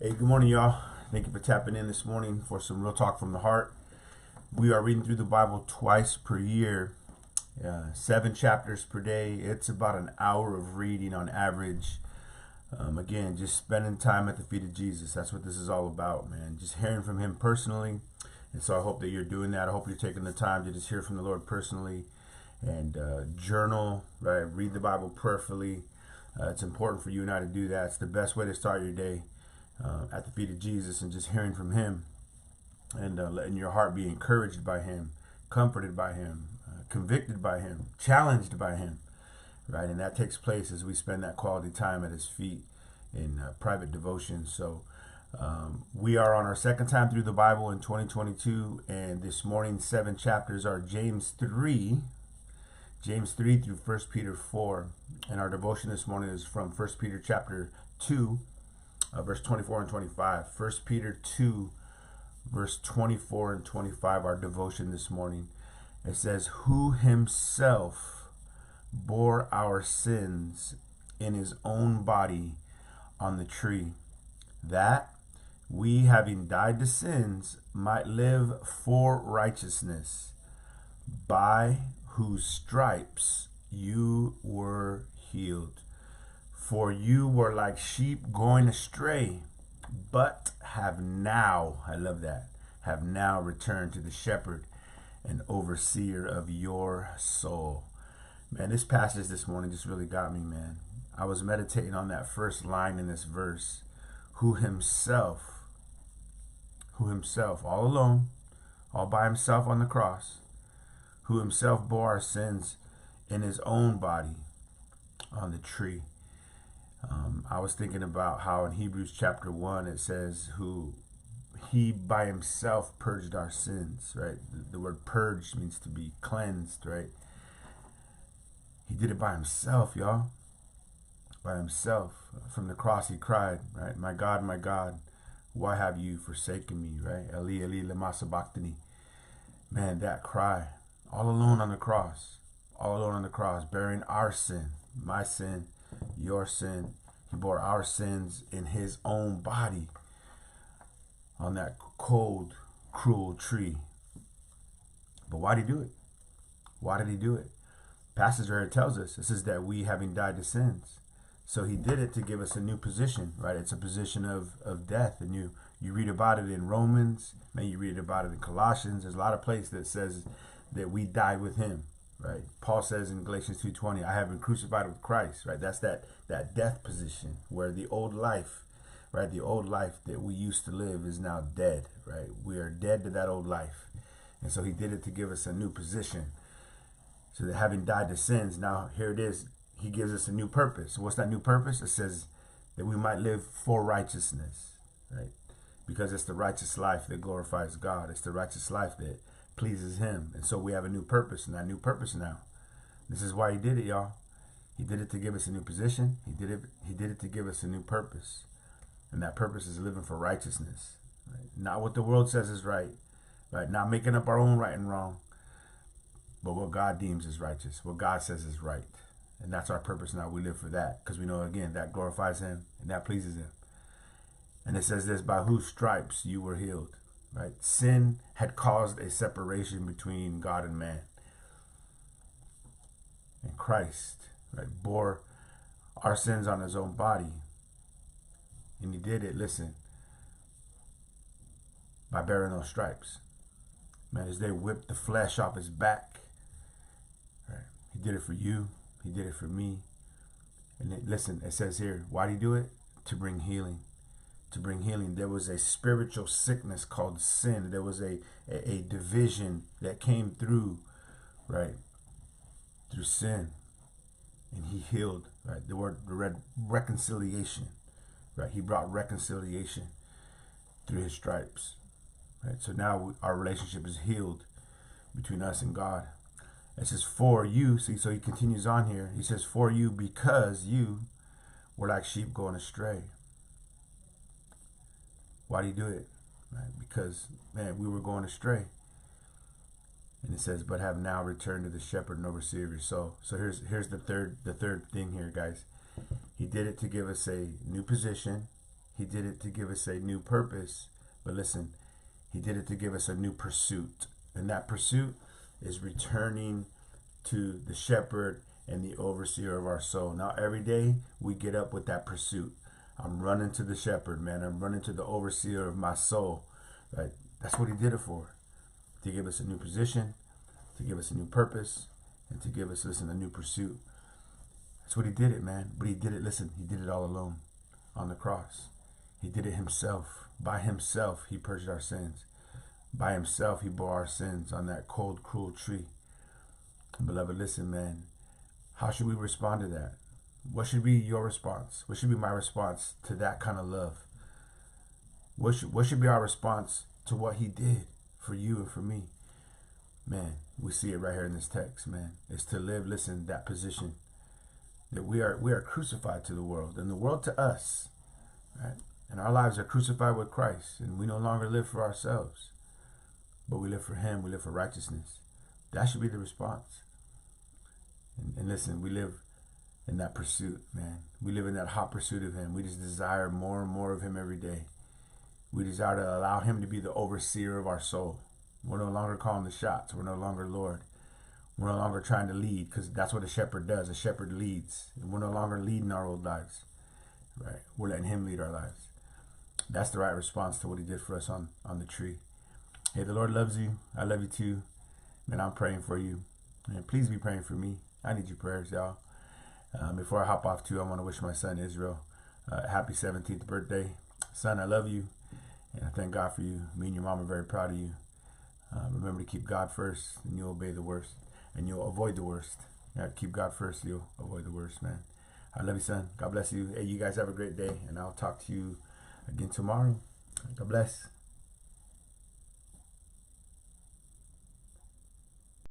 Hey, good morning, y'all. Thank you for tapping in this morning for some real talk from the heart. We are reading through the Bible twice per year, 7 chapters per day. It's about an hour of reading on average. Again, just spending time at the feet of Jesus. That's what this is all about, man. Just hearing from him personally. And so I hope that you're doing that. I hope you're taking the time to just hear from the Lord personally and journal, right? Read the Bible prayerfully. It's important for you and I to do that. It's the best way to start your day. At the feet of Jesus and just hearing from him and letting your heart be encouraged by him, comforted by him, convicted by him, challenged by him, right? And that takes place as we spend that quality time at his feet in private devotion. So we are on our second time through the Bible in 2022, and this morning's 7 chapters are James 3 through 1 Peter 4, and our devotion this morning is from 1 Peter chapter 2, verse 24 and 25. 1 Peter 2, verse 24 and 25, our devotion this morning. It says, who himself bore our sins in his own body on the tree, that we, having died to sins, might live for righteousness, by whose stripes you were healed. For you were like sheep going astray, but have now, I love that, have now returned to the shepherd and overseer of your soul. Man, this passage this morning just really got me, man. I was meditating on that first line in this verse. Who himself, all alone, all by himself on the cross, who himself bore our sins in his own body on the tree. I was thinking about how in Hebrews chapter 1 it says who he by himself purged our sins, right? The word purged means to be cleansed, right? He did it by himself, y'all. By himself. From the cross he cried, right? My God, why have you forsaken me, right? Eli, Eli, lema sabachthani. Man, that cry, all alone on the cross, bearing our sin, my sin, your sin. He bore our sins in his own body on that cold, cruel tree. But why did he do it? Why did he do it? Passage right here tells us, it says that we, having died to sins. So he did it to give us a new position, right? It's a position of death. And you read about it in Romans, man, you read about it in Colossians. There's a lot of places that says that we died with him. Right. Paul says in Galatians 2:20, I have been crucified with Christ. Right. That's that death position where the old life, right, the old life that we used to live is now dead. Right. We are dead to that old life. And so he did it to give us a new position. So that having died to sins, now here it is. He gives us a new purpose. What's that new purpose? It says that we might live for righteousness. Right. Because it's the righteous life that glorifies God. It's the righteous life that pleases him. And so we have a new purpose, and that new purpose now. This is why he did it, y'all. He did it to give us a new position. He did it to give us a new purpose. And that purpose is living for righteousness. Right? Not what the world says is right. Right? Not making up our own right and wrong. But what God deems is righteous. What God says is right. And that's our purpose now. We live for that. Because we know, again, that glorifies him and that pleases him. And it says this, by whose stripes you were healed. Right? Sin had caused a separation between God and man. And Christ, right, bore our sins on his own body. And he did it, listen, by bearing those stripes. Man, as they whipped the flesh off his back. Right? He did it for you. He did it for me. And listen, it says here, why did he do it? To bring healing. To bring healing. There was a spiritual sickness called sin. There was a division that came through, right, through sin, and he healed, right? The word reconciliation, right? He brought reconciliation through his stripes, right? So now our relationship is healed between us and God. It says for you. See, so he continues on here. He says for you, because you were like sheep going astray. Why do you do it? Right? Because, man, we were going astray. And it says, but have now returned to the shepherd and overseer of your soul. So here's the third thing here, guys. He did it to give us a new position. He did it to give us a new purpose. But listen, he did it to give us a new pursuit. And that pursuit is returning to the shepherd and the overseer of our soul. Now, every day we get up with that pursuit. I'm running to the shepherd, man. I'm running to the overseer of my soul. Right? That's what he did it for. To give us a new position, to give us a new purpose, and to give us, listen, a new pursuit. That's what he did it, man. But he did it, listen, he did it all alone on the cross. He did it himself. By himself, he purged our sins. By himself, he bore our sins on that cold, cruel tree. Beloved, listen, man. How should we respond to that? What should be your response? What should be my response to that kind of love? What should be our response to what he did for you and for me? Man, we see it right here in this text, man. It's to live, listen, that position. That we are crucified to the world, and the world to us. Right? And our lives are crucified with Christ, and we no longer live for ourselves. But we live for him, we live for righteousness. That should be the response. And listen, we live in that pursuit, man. We live in that hot pursuit of him. We just desire more and more of him every day. We desire to allow him to be the overseer of our soul. We're no longer calling the shots. We're no longer Lord. We're no longer trying to lead, because that's what a shepherd does. A shepherd leads. And we're no longer leading our old lives. Right? We're letting him lead our lives. That's the right response to what he did for us on the tree. Hey, the Lord loves you. I love you too. Man, I'm praying for you. And please be praying for me. I need your prayers, y'all. Before I hop off too, I want to wish my son Israel happy 17th birthday. Son, I love you. And I thank God for you. Me and your mom are very proud of you. Remember to keep God first, and you'll obey the worst. And you'll avoid the worst. Keep God first, you'll avoid the worst, man. I love you, son. God bless you. Hey, you guys have a great day. And I'll talk to you again tomorrow. God bless.